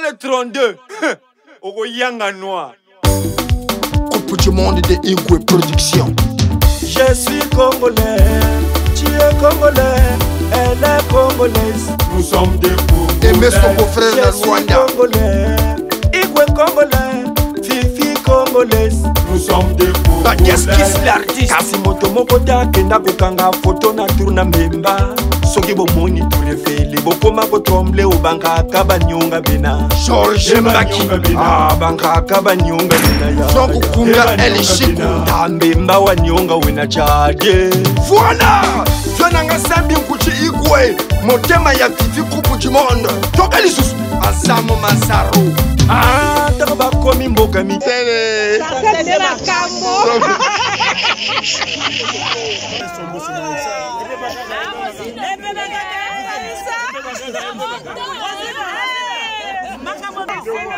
le 32. Ogoyanga noir. Coupe du monde de Igwe Production. Je suis congolais, tu es congolais, elle est congolaise. Nous sommes des Congolais. Et mes son beau-frère de Rwanda. Congolais, Igwe congolais, Fifi congolaise. Nous sommes des Congolais. Qu'est-ce l'artiste? Kasi moto moko ta kenda kokanga photo na tourna memba. Soki bomoni tulefeli bokoma kotromble obangaka banyonga bena. George Mbaki. Ah bangaka banyonga bena ya. Jean Kukunga El Chico. Tambemba wanyonga wena chade. Voilà. Jonanga Sambi Nkuchi Igwe. Motema ya Fifi Coupe du monde. Toka lisusu. Asamo Masaro. Ah taka bakomi mboka mi. Tele.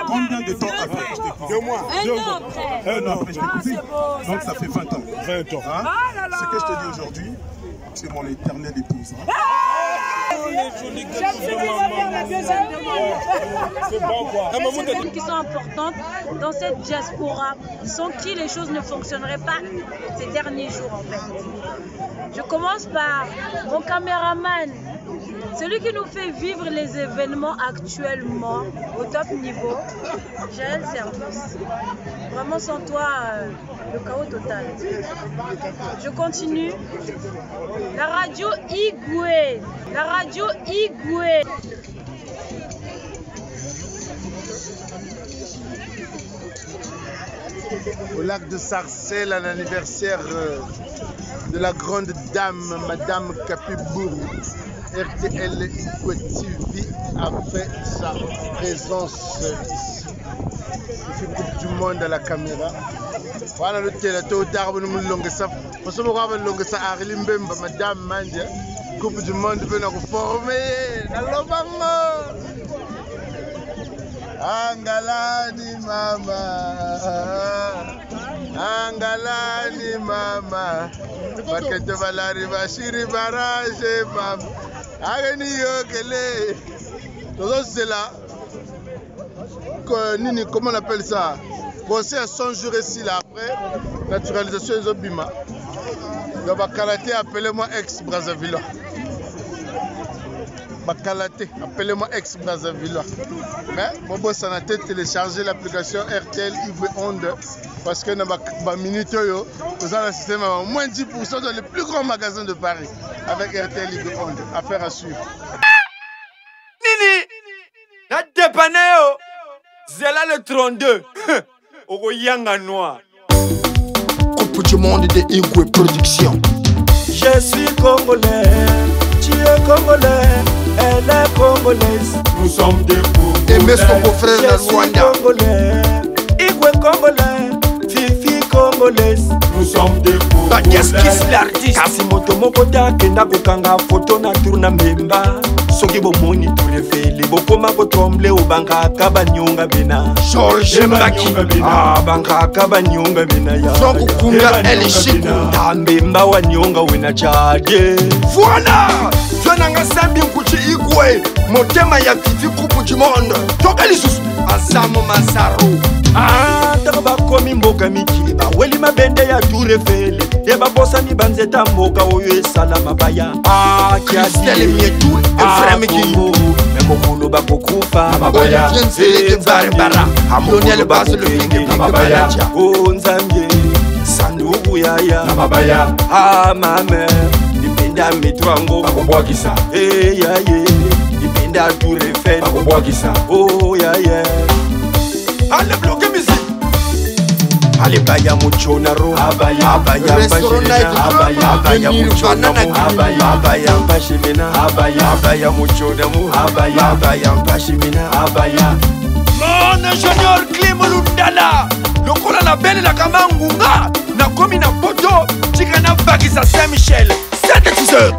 Combien de temps après? 2 mois. 1 an après, je t'ai coupé. Donc ça fait 20 ans. 20 ans. Hein? Ce que je te dis aujourd'hui, c'est mon éternelle épouse. Hein? Les personnes qui sont importantes dans cette diaspora, sans qui les choses ne fonctionneraient pas ces derniers jours en fait. Je commence par mon caméraman, celui qui nous fait vivre les événements actuellement au top niveau, Jaël Service. Vraiment sans toi, le chaos total. Je continue. La radio Igwe. La radio Igwe. Au lac de Sarcelles, à l'anniversaire de la grande dame, Madame Kapibourou, RTL Igwe TV a fait sa présence ici. Il fait Coupe du monde à la caméra. Voilà le téléto, Madame Mandia, Coupe du monde venant reformer. Angalani mama, Angalani mama, Pakete Valari Bashiri Barage mama, Agani Yokele. Tout c'est là. Nini, comment on appelle ça? Procès à 100 jours ici là après, naturalisation des Obima. Donc Bakalate, appelez-moi ex-Brazzaville. Bakalate, appelez-moi ex-Brazzaville. Mais mon boss en a téléchargé l'application RTL Igwe Onde parce que dans ma minute, nous avons un système à moins 10% dans les plus grands magasins de Paris avec RTL Igwe Onde. Affaire à suivre. Nini, na dépaneo, Zela le 32. Ogoyanga noir. Coupe du monde de Igwe Production. Je suis congolais, tu es congolais, elle est congolaise. Nous sommes des Congolais. Et mes son beau-frère de Rwanda. Congolais, Igwe congolais, Fifi congolaise. Nous sommes des Congolais. Qu'est-ce l'artiste? Kasi moto moko ta kenda kokanga photo na tourna memba. Soki bomoni tulefeli bokoma kotromble obangaka banyonga bena. George Mbaki. Ah bangaka banyonga bena ya. Jean Kukunga El Chico. Tambemba wanyonga wena chade. Voilà. Jonanga Sambi Nkuchi Igwe. Motema ya Fifi Coupe du monde. Toka lisusu. Asamo Masaro. Ah taka bakomi mboka miki baweli mabende ya turefeli ye babosani banzeta mboka oyo esala mabaya. Ah Christelle Mietou Efrem Kingu. Memokulu bakokufa Mabaya. Olivier Barbara. Lionel Bass le Flingue Mabaya. Oh Nzambe sanduku yaya Mabaya. Ah ma mère ipinda mitwango Bakobwakisa. Eh ya ye ipinda turefeli Bakobwakisa. Oh ya ye. Allez bloquer musique. Allez baya muchonaro Abaya. abaya abaya muchonamo abaya pashimina abaya muchonamu abaya pashimina Abaya. Mon ingénieur Clim Lundala. Lokola na belle la kamangunga. Na komi na poto. Tika bakisa Saint-Michel. 7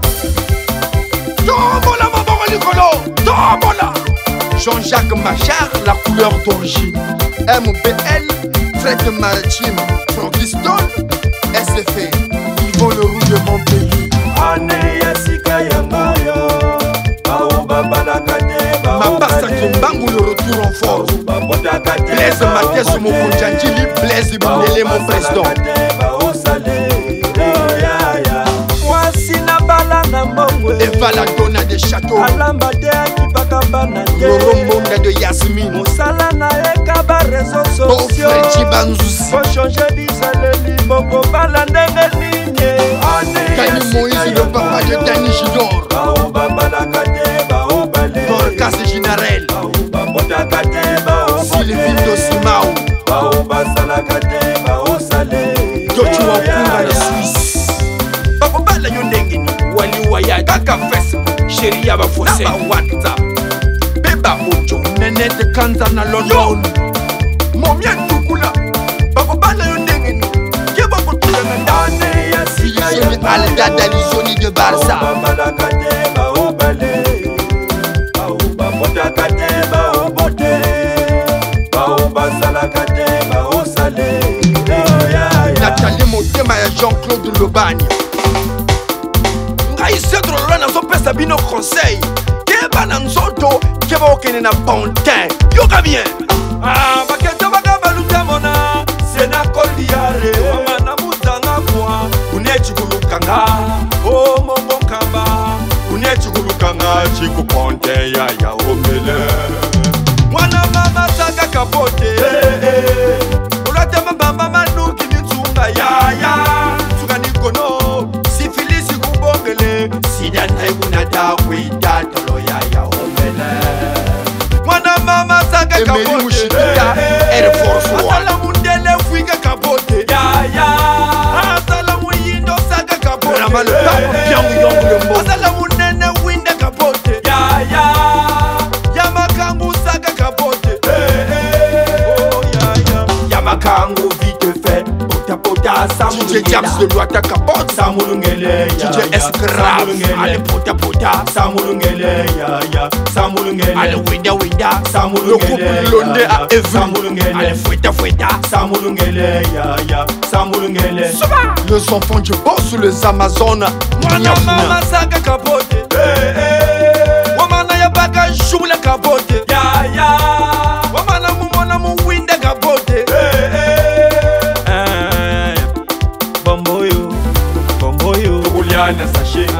Tombola mabongo likolo. Tombola. Jean-Jacques Machard, la couleur d'origine. MBL, traite maritime. Franklin, SFA, Yvon le rouge de mon pays. Ane ya sika ya mayo, bao baba na kate bao. Sacré Mbangu, le retour en force. Blaise Mathias, mon Konjanjili, Blaise Boulele, mon président. Eva la donna des châteaux. Loro Monda de Yasmine. Bon Freddy Banzouzi. Kani Moïse, le papa de Dani Jidor. Dorcas Ginarel. Sylvie Dosimao. Dotu Wampura de Suisse. Bakobala yondengini. Wali waya kaka Facebook. Chéri yaba fossé. Naba WhatsApp. Beba Ojo. Nenete Kanza na London. Momia Tukula. Bakobala yondengini. Keba kutula na ndane ya siya ya. Semi Alda Dalizoni de Barça. Nathalie Motema ya Jean-Claude Lobani. Ngai Cedro Lona so pesa bino conseil. Keba na nzoto, keba okene na Pontin. Yoka bien. Ah, baketa bakabaluta mona. Sena koliare. Mama muzanga kwa. Unechi kulukanga. Oh mongo kamba. Unechi kulukanga chiku Pontin ya omele. Mwana mama saka kapote. Ulate mama manuki nitsunga ya. Tsunga nikono. Sifilisi kubongele. Sida naikuna dawi datolo ya omele. Mwana mama saka kapote. Emery Mouchida, Air Force One. Asala mundele fuiga kapote. Ya. Asala muyindo saka kapote. Rama le pape, Pyong Yong le mot. Asala munene winde kapote. Ya. Yamakangu saka kapote. Oh ya. Yamakangu vite fait. Pota DJ James de Loata Capote. Samulungele ya. DJ Escrave. Ale pota Samulungele ya. Samulungele. Ale winda. Samulungele. Le couple Londé à Evry. Samulungele. Ale foueta. Samulungele ya. Samulungele. Les enfants du boss sur les Amazones. Mwana mama saka kapote. Wamana ya baka shula kapote. Ya. Wamana mumona muwinda kapote. Bomboyo. Tukuliana sachet.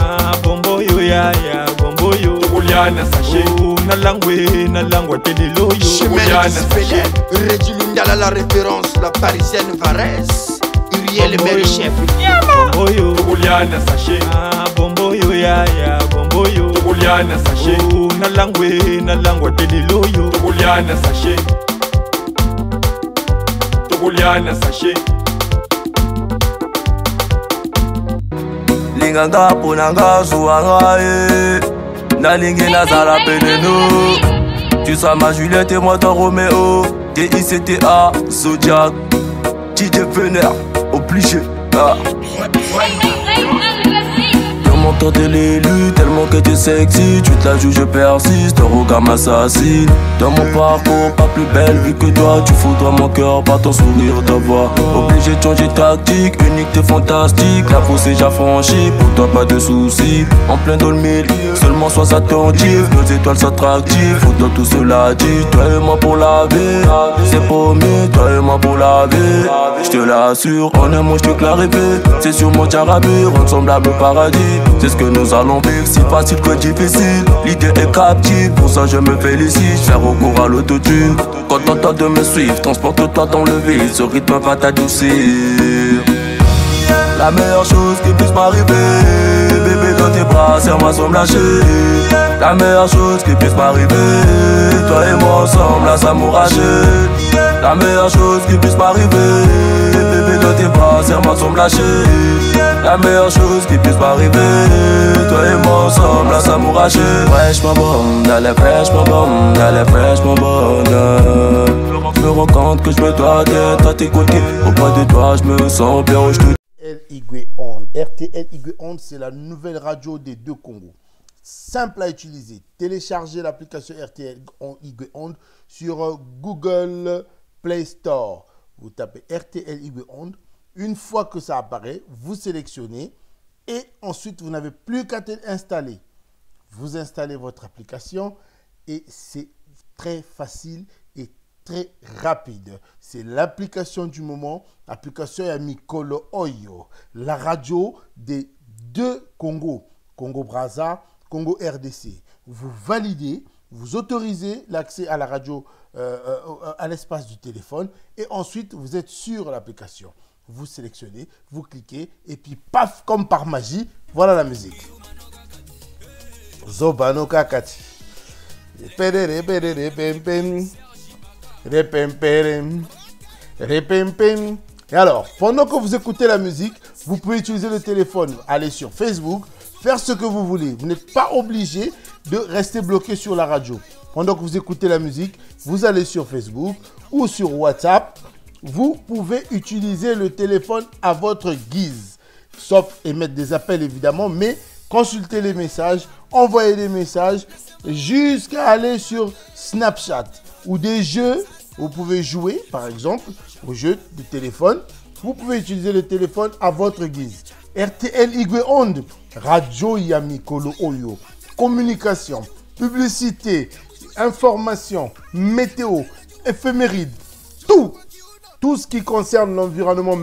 Bomboyo ya. Bomboyo. Tukuliana sachet. Nalangwe teleloyo. Chimène Félix. Reggie Lundala la référence. La parisienne Varese. Uriel Merichef. Bomboyo. Tukuliana sachet. Bomboyo ya. Bomboyo. Tukuliana sachet. Nalangwe teleloyo. Tukuliana sachet. Linganga ponanga zuanga nalingi nazala peneno. Tu seras ma Juliette et moi ton Roméo. DICTA Zodiac DJ Fener obligé. Tellement toi t'es l'élu, tellement que t'es sexy. Tu te la joues, je persiste, ton regard m'assassine. Dans mon parcours, pas plus belle vu que toi. Tu faudras mon cœur, pas ton sourire, ta voix. Obligé de changer de tactique, unique t'es fantastique. La fausse est déjà franchie, pour toi pas de soucis. En plein dans le milieu, seulement sois attentif. Nos étoiles s'attractives, faut dans tout cela dit. Toi et moi pour la vie, c'est promis. Toi et moi pour la vie, je te l'assure. En un mot je te clarifie, c'est sur mon Jarabi, rendre semblable au paradis. C'est ce que nous allons vivre, si facile que difficile. L'idée est captive, pour ça je me félicite. Faire recours à l'autotune. Contente-toi de me suivre, transporte-toi dans le vide. Ce rythme va t'adoucir. La meilleure chose qui puisse m'arriver, bébé dans tes bras, serre-moi sans me lâcher. La meilleure chose qui puisse m'arriver, toi et moi ensemble à s'amouracher. La meilleure chose qui puisse m'arriver, bébé dans tes bras, serre-moi sans me lâcher. La meilleure chose qui puisse m'arriver, toi et moi ensemble à s'amouracher. Fraîchement bonne, elle est fraîchement bonne, elle est fraîchement bonne. Je me rends compte que je me dois d'être à tes côtés. Auprès de toi, je me sens bien, je te RTL Igwe c'est la nouvelle radio des deux Congos. Simple à utiliser. Téléchargez l'application RTL Igwe sur Google Play Store. Vous tapez RTL Igwe. Une fois que ça apparaît, vous sélectionnez et ensuite vous n'avez plus qu'à installer. Vous installez votre application et c'est très facile et très rapide. C'est l'application du moment, l'application Mikolo Oyo, la radio des deux Congos, Congo-Brazza, Congo-RDC. Vous validez, vous autorisez l'accès à la radio, à l'espace du téléphone, et ensuite vous êtes sur l'application. Vous sélectionnez, vous cliquez, et puis paf, comme par magie, voilà la musique. Zobano Kakati. Et alors, pendant que vous écoutez la musique, vous pouvez utiliser le téléphone, aller sur Facebook, faire ce que vous voulez. Vous n'êtes pas obligé de rester bloqué sur la radio. Pendant que vous écoutez la musique, vous allez sur Facebook ou sur WhatsApp. Vous pouvez utiliser le téléphone à votre guise, sauf émettre des appels évidemment, mais consulter les messages, envoyer des messages, jusqu'à aller sur Snapchat ou des jeux. Vous pouvez jouer, par exemple, aux jeux de téléphone. Vous pouvez utiliser le téléphone à votre guise. RTL Igwe Onde, Radio Yamikolo Oyo, communication, publicité, information, météo, éphéméride, tout ce qui concerne l'environnement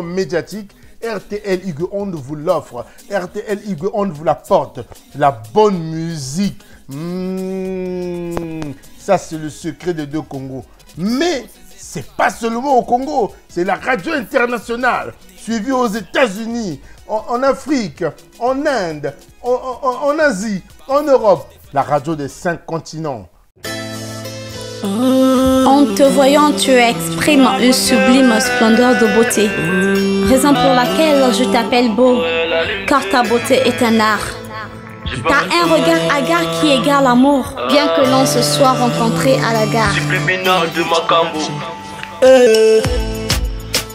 médiatique, RTL Igwe Onde vous l'offre. RTL Igwe Onde vous l'apporte. La bonne musique. Ça, c'est le secret des deux Congos. Mais c'est pas seulement au Congo. C'est la radio internationale, suivie aux États-Unis, en Afrique, en Inde, en Asie, en Europe. La radio des 5 continents. En te voyant, tu exprimes une sublime splendeur de beauté. Raison pour laquelle je t'appelle beau, car ta beauté est un art. T'as un regard hagard qui égale l'amour, bien que l'on se soit rencontré à la gare.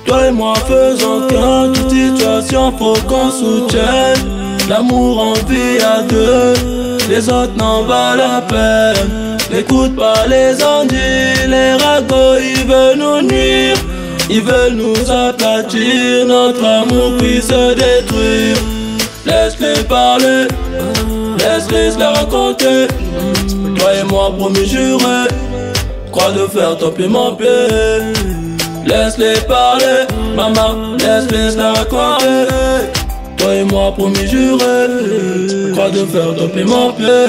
Toi et moi faisons qu'un, toute situation faut qu'on soutienne. L'amour en vie à deux, les autres n'en valent la peine. N'écoute pas les andis, les ragots, ils veulent nous nuire. Ils veulent nous aplatir, notre amour puis se détruire. Laisse-les parler, laisse-les se la raconter. Toi et moi promis juré, crois de faire tant pis mon pied. Laisse-les parler, maman, laisse-les se la raconter. Toi et moi promis juré, crois de faire tant pis mon pied.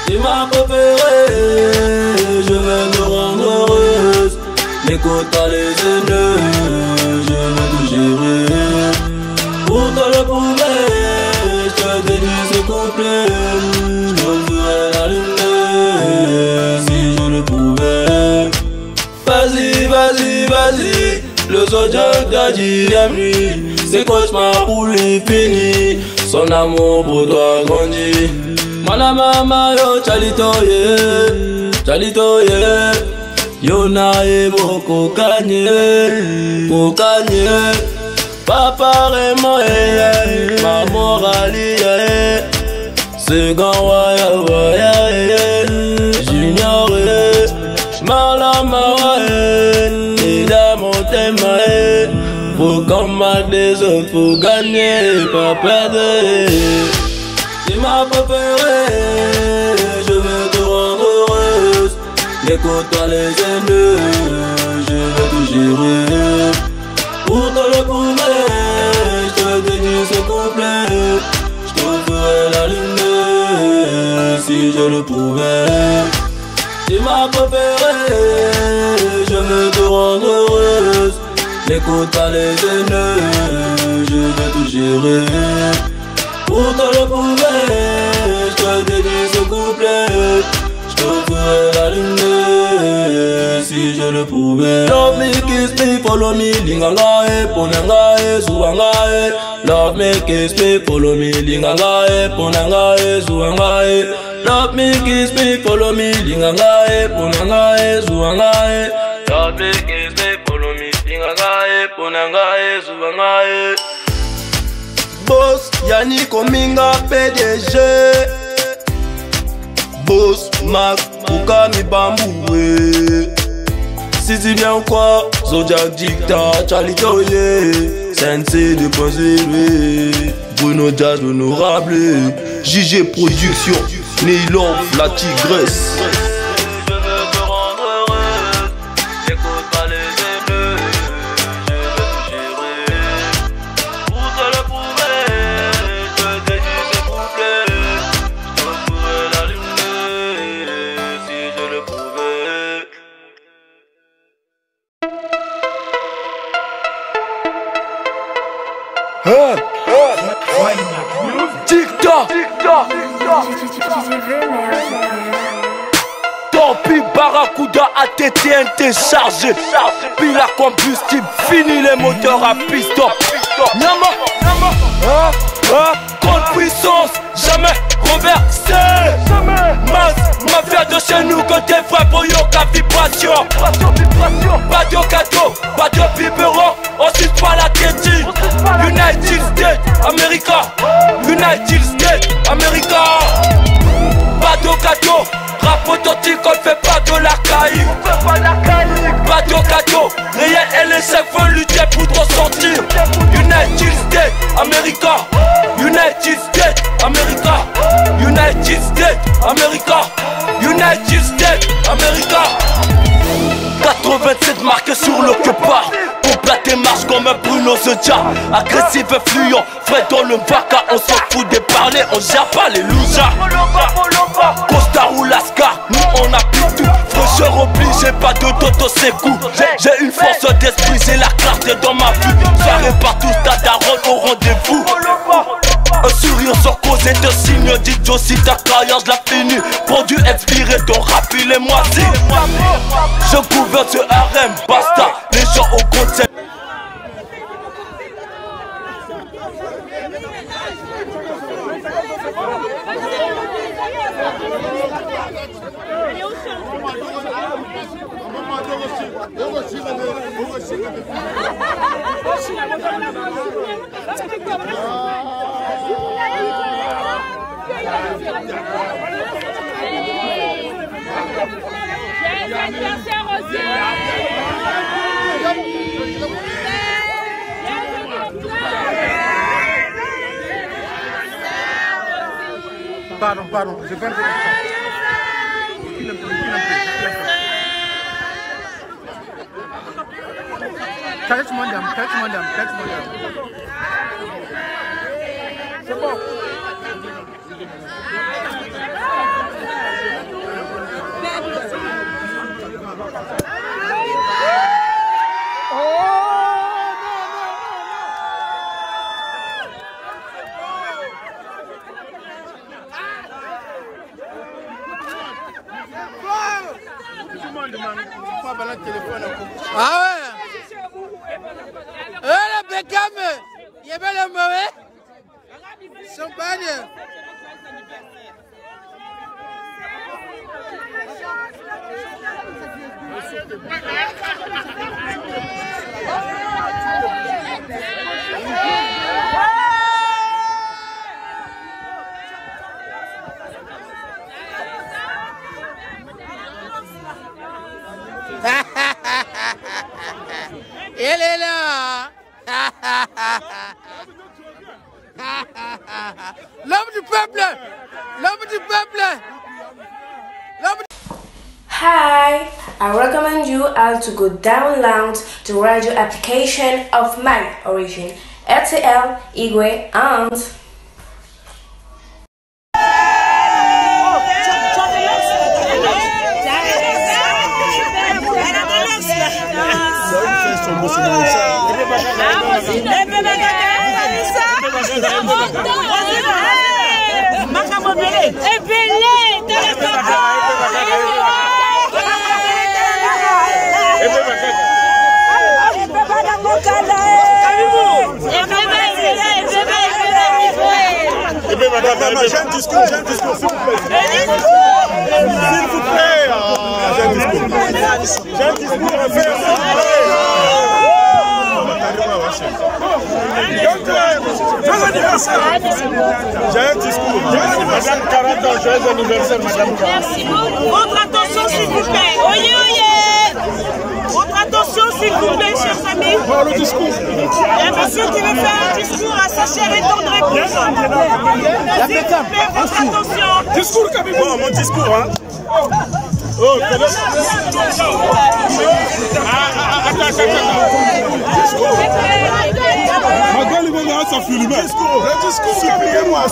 Tu m'as préféré, je vais te rendre heureuse. N'écoute pas les haineux, je vais te gérer. Pour te le prouver, je te dédie ce couplet. Je ferai la lumière si je le pouvais. Vas-y, vas-y, vas-y, le zodiac t'a dit aime lui. Ses cauchemars pour lui fini, son amour pour toi grandit. Mana mama yo chalito ye yo na e boko kanye papa remo e ma morali e second waya junior e malama e da motema e pour combattre des autres pour gagner pas perdre. Tu m'as préféré, je veux te rendre heureuse. N'écoute pas les haineux, je vais te gérer. Pour te le prouver, je te dédie ce couplet. Je te ferai la lumière si je le pouvais. Tu m'as préféré, je veux te rendre heureuse. N'écoute pas les haineux, je vais te gérer. Pour te le prouver, je te dédie ce couplet. Je te ferai la lumière si je le pouvais. Love me, kiss me, follow me, lingangae, ponangae, suangae. Love me, kiss me, follow me, lingangae, ponangae, suangae. Love me, kiss me, follow me, lingangae, ponangae, suangae. Love me, kiss me, follow me, lingangae, ponangae, suangae. Boss, Yannick Ominga, PDG. Boss, Mac, Koukami Bamboué. Si tu viens ou quoi, Zodiac Dicta, Chalitoye. Sensei 2.0, Bruno Jazz, l'honorable. JG Production, Neilov, la tigresse. Tant pis, Barracuda ATTNT chargé. Pile à combustible, fini les moteurs à piston. Grande puissance, jamais renversé. Mafia de chez nous, côté frère pour Yoka vibration. Pas de cadeau, pas de biberon, on suit pas la tête. United States, America. United States, America. Pas de cadeau, rap authentique, on fait pas de l'archaïque. Pas de cadeau, réel et les chefs veulent lutter pour te ressentir. United States, America. United States, America. United States, America. United States, America. 87 marqués sur le que-part. Pour plater marche comme un Bruno Zodia. Agressif et fluent, frais dans le vaca. On s'en fout des parler, on gère pas les losers. Costa ou Lascar, nous on a plus tout. Fraîcheur obligé, pas de toto c'est coup. J'ai une force d'esprit, j'ai la clarté dans ma vie. Soirée partout, stade daronne au rendez-vous. Un sourire sans cause est un signe d'idiot. Si ta carrière je la finis, produit expiré, ton rap il est moisi. Je gouverne ce harem, basta. Les gens au concept. Pardon, je vais Catch-moi, dame. C'est bon. Ah ouais. Le Beckham, il y avait le mauvais. Champagne. Il est là. L'homme du peuple. Hi, I recommend you all to go download the radio application of my origin, RTL, Igwe, and J'ai un discours, s'il vous plaît. S'il vous plaît. J'ai un discours à faire, s'il vous plaît. Joyeux anniversaire. J'ai un discours. Madame 40 ans, joyeux anniversaire, madame 40 ans. Merci beaucoup. Votre attention, s'il vous plaît. Oyez, oyez. Votre attention, s'il vous plaît, chers amis. Pour le discours. Il y a un monsieur qui veut faire un discours à sa chère et tendre épouse. S'il vous plaît, votre attention. Discours, Kabibou. Mon discours, hein. Oh, attends. Madame, il va ça filmer. Le discours,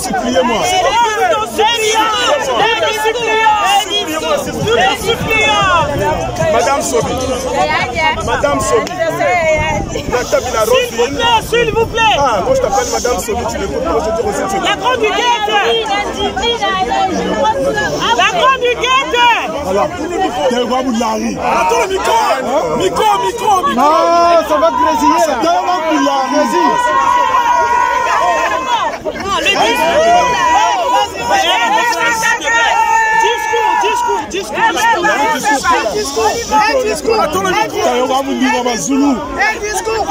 suppliez-moi. Les suppliants. Madame Sobi. Madame Sobi. S'il vous plaît. Ah, moi je t'appelle Madame Sobi, tu l'écoutes. Moi je te reçois. La grande du guette. La grande du guette. Alors, t'es quoi Moulari? Attends le micro. Micro. Non, ça va grésiller là. Non, le discours. Attends le micro. T'as un discours.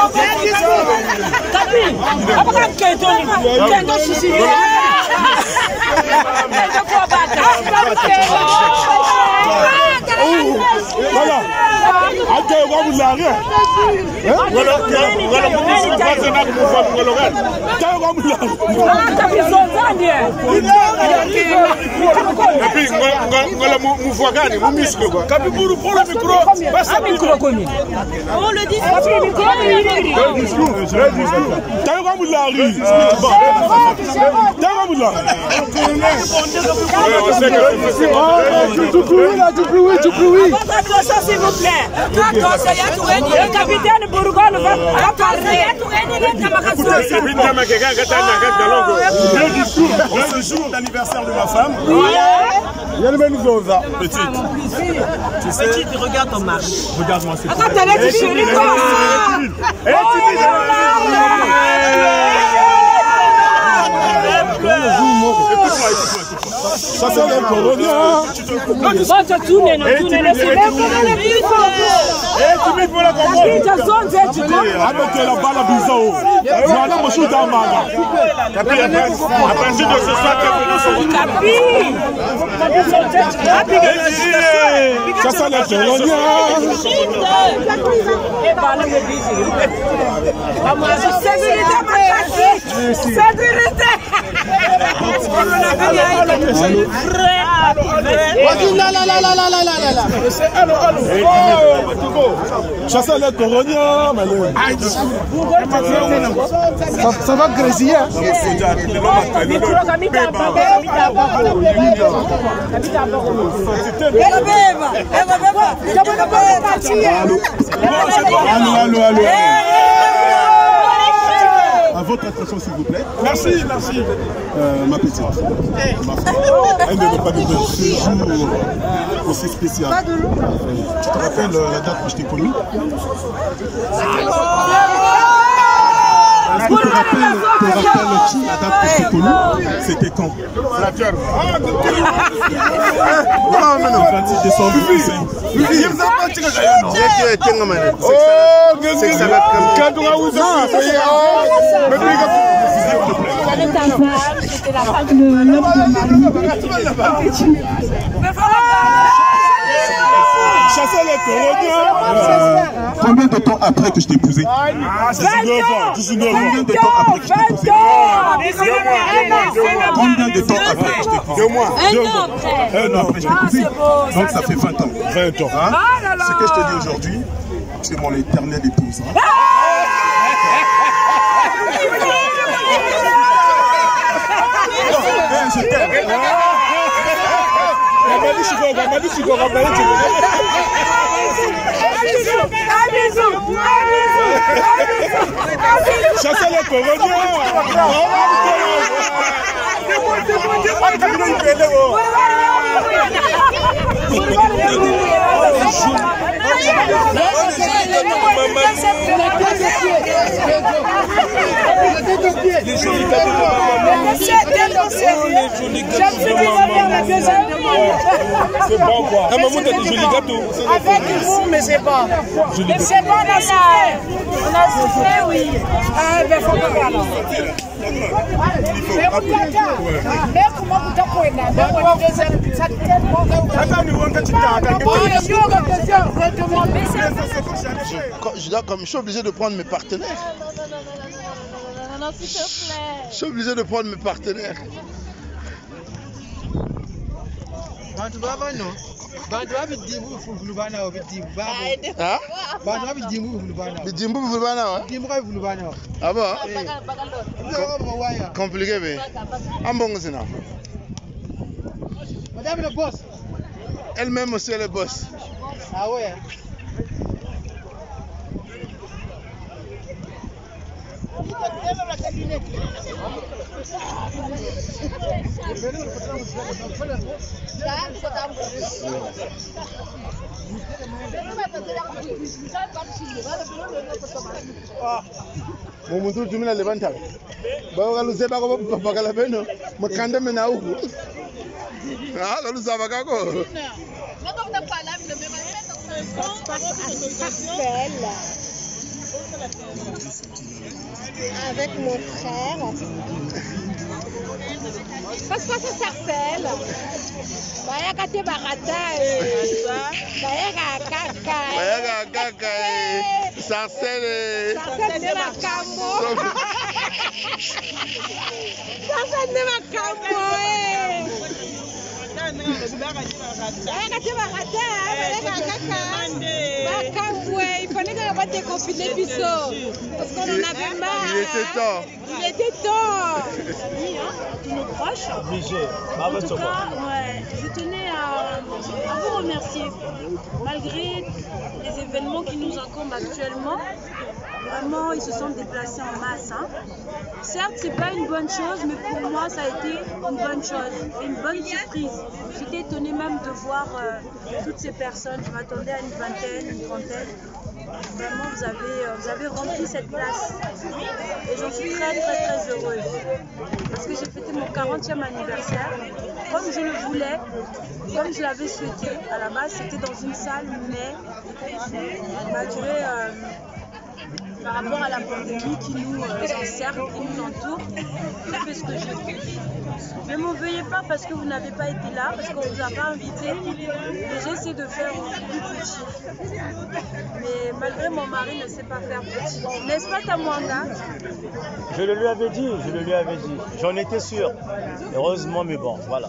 Voilà. S'il vous plaît. Le capitaine Bourgogne va parler. Ce jour d'anniversaire de ma femme. Petite. Tu sais. Petite, regarde ton mari. Regarde-moi, c'est Attends, t'as l'air de chérie, toi. Ça c'est les coloniaux. Chassez les coroniens, ça va grésiller. Allô. À votre attention, s'il vous plaît. Merci. Ma petite. Elle ne veut pas de ce jour aussi spécial. Tu te rappelles la date que je t'ai connue? Est-ce que tu te rappelles la date que je t'ai connue? C'était quand? Le 26 décembre 2005. C'était la fin de l'homme Chasser les coroniens. Combien de temps après que je t'ai épousé? C'est 19 ans. Combien de temps après que je t'ai épousé? Combien de temps après que je t'ai épousé? 2 mois. 1 an après. 1 an après je t'ai épousé. Donc ça fait 20 ans. 20 ans. Hein? Ce que je te dis aujourd'hui, tu es mon éternelle épouse. Hein? Je t'aime. Chassez les coroniens. C'est bon quoi. À un moment t'as des jolis gâteaux. Avec vous, mais c'est bon. Mais c'est bon, on a soufflé. On a soufflé, oui. Ah, ben faut pas faire alors. Je suis obligé de prendre mes partenaires. Non, s'il te plaît. Je suis obligé de prendre mes partenaires. Ah bon? Compliqué, mais. Madame le boss. Elle-même aussi, elle est boss. Ah ouais. Mumuntu ujumila levanta. Bawo kaluze bako bakala beno. Makanda mena huko. Ah, kaluza bakako. Avec mon frère. Passe à Sarcelles. Bayaka te barata. Bayaka kaka. Bayaka kaka. Sarcelles. Sarcelles de la cambo. Sarcelles de la cambo. Bayaka te barata. Bayaka kaka. Il fallait qu'on va déconfiner Bisso. Parce qu'on en avait marre. Il était temps. Il était temps. Oui, hein, tous nos proches. Obligé. En tout cas, ouais, je tenais à vous remercier. Malgré les événements qui nous encombrent actuellement, vraiment, ils se sont déplacés en masse. Hein. Certes, c'est pas une bonne chose, mais pour moi, ça a été une bonne chose, une bonne surprise. J'étais étonnée même de voir toutes ces personnes. Je m'attendais à une vingtaine, une trentaine. Vraiment, vous avez rempli cette place. Et j'en suis très heureuse. Parce que j'ai fêté mon 40e anniversaire. Comme je le voulais, comme je l'avais souhaité. À la base, c'était dans une salle, mais malgré... par rapport à la pandémie qui nous encercle, qui nous entoure, j'ai fait ce que j'ai fait. Ne m'en veuillez pas parce que vous n'avez pas été là, parce qu'on ne vous a pas invité. Mais j'ai essayé de faire plus petit. Mais malgré mon mari ne sait pas faire petit. N'est-ce pas Tamwanga? Je le lui avais dit. J'en étais sûr. Heureusement, mais bon, voilà.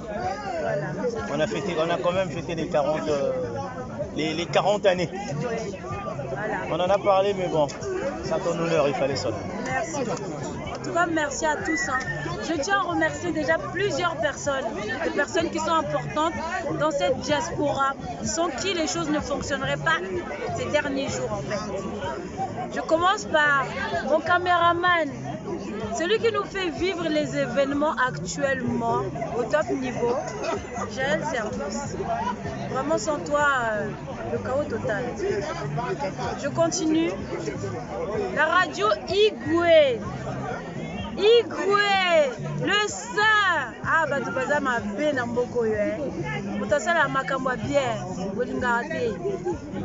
On a quand même fêté les 40, les 40 années. Voilà. On en a parlé, mais bon, c'est à ton honneur, il fallait ça. Merci. En tout cas, merci à tous. Hein. Je tiens à remercier déjà plusieurs personnes, des personnes qui sont importantes dans cette diaspora, sans qui les choses ne fonctionneraient pas ces derniers jours en fait. Je commence par mon caméraman, celui qui nous fait vivre les événements actuellement au top niveau, Jaël Service. Vraiment sans toi, le chaos total. Je continue. La radio Igwe. Igwe, le saint. Ah, bah tu vas ma bien en boko yo. Mutasala makamwa bien.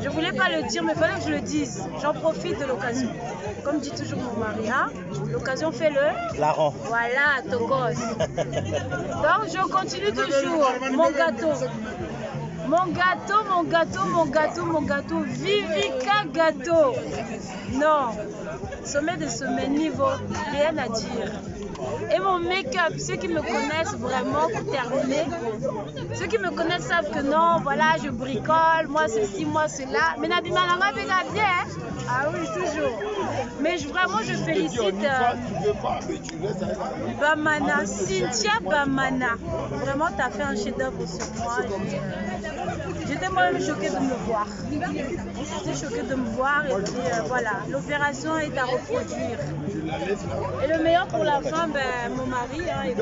Je voulais pas le dire, mais il fallait que je le dise. J'en profite de l'occasion. Comme dit toujours mon mari, hein, l'occasion fait le larron. Voilà, ton gosse. Donc je continue toujours. Mon gâteau. Mon gâteau, Vivica gâteau. Non, sommet de sommet, niveau, rien à dire. Et mon make-up, ceux qui me connaissent vraiment, pour terminer, ceux qui me connaissent savent que non, voilà, je bricole, moi ceci, moi cela. Mais Nabi Malanga fait bien, hein? Ah oui, toujours. Mais vraiment, je félicite Bamana, Cynthia Bamana. Vraiment, tu as fait un chef-d'œuvre sur moi. J'étais moi-même choquée de me voir. J'étais choquée de me voir et puis voilà, l'opération est à reproduire. Et le meilleur pour la fin, ben, mon mari. Hein,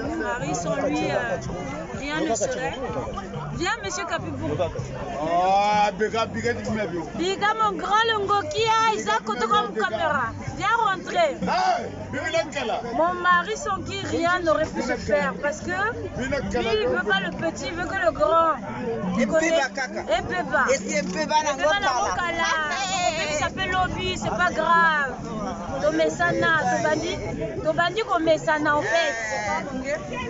mon mari, sans lui, rien ne serait. Viens, monsieur Kapibou. Biga, mon grand Longokia, Isaac, comme caméra. Viens rentrer. Mon mari, sans qui rien n'aurait pu se faire. Parce que lui, il ne veut pas le petit, il veut que le grand. Et Beba. Il s'appelle Lobby, c'est pas grave. Tomesana, Tobandi Komesana en fait.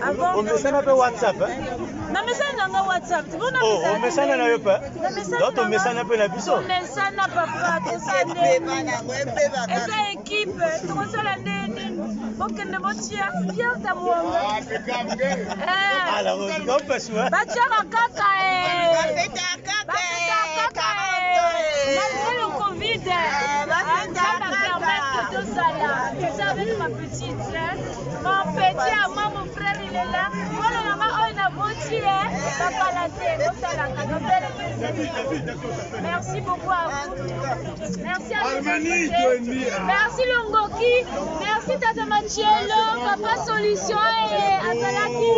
Avant. Omesana peut WhatsApp. Non, mais ça n'a pas WhatsApp. Oh, Omesana n'a pas. Donc Omesana peut la biso. Omesana papa, et sa équipe, tout ça l'année. Ok, ne motia, bien ta mwanga. Alors, on peut souhaiter. Bachara kaka malgré le Covid, ça va permettre de Tozala, tu sais avec ma petite, hein? Mon petit à moi, mon frère, il est là. Moi, la maman, on a voté, hein? Papa la tête, merci beaucoup à vous. Merci à vous. Merci Longoki. Merci Tata Machielo, Papa Solution et Azalaki.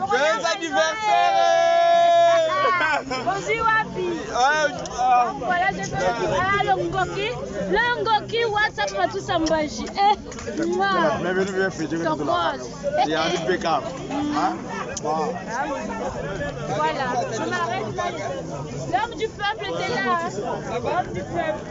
Joyeux anniversaire! Bonjour Wapi. Voilà, je fais Longoki, WhatsApp m'a tout sambaji. Voilà, je m'arrête là. L'homme du peuple était là. L'homme du peuple.